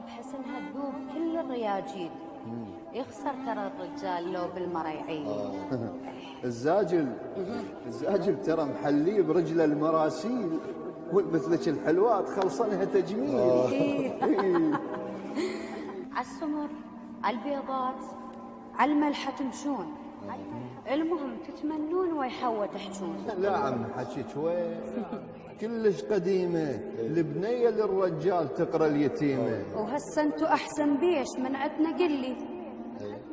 بحسنها تذوب كل الرياجيل. يخسر ترى الرجال لو بالمرة يعيل. الزاجل ترى محليه برجله المراسيل، مثلك الحلوات خلصنها تجميل. عالسمر، عالبيضات، عالملحة تمشون، المهم تتمنون ويحوى تحجون. لا عم حكيك وين، كلش قديمة، البنية للرجال تقرا اليتيمة. وهسه انتو احسن بيش من عندنا قلي،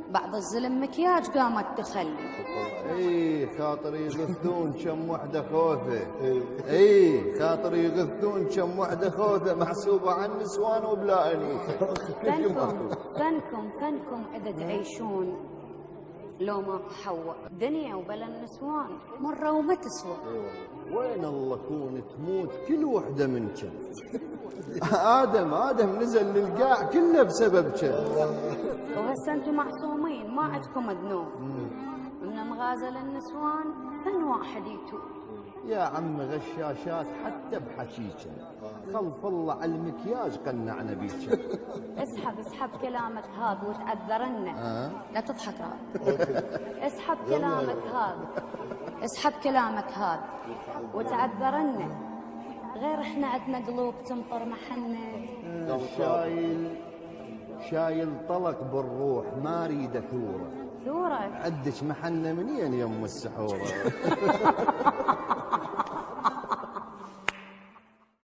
بعض الظلم مكياج قامت تخلي. خاطر يغثون كم وحدة خوذة. خاطر يغثون كم وحدة خوذة محسوبة عن نسوان وبلا أنوثة. فنكم إذا تعيشون لو ما حوا دنيا وبلا النسوان مرة وما تسوى. وين الله كون تموت كل وحدة منكم. آدم نزل للقاع كله بسببكم. وهسه انتم معصومين ما عندكم ذنوب، من مغازل النسوان فن واحد يتوب. يا عم غشاشات حتى بحكيكم، خلف الله على المكياج قنعنا بيكم. اسحب كلامك هذا وتعذرنا. لا تضحك اسحب كلامك هذا وتعذرنا. غير احنا عندنا قلوب تمطر محنة. شايل طلق بالروح ما اريد ثوره. ثوره عدك محنه منين يم السحوره.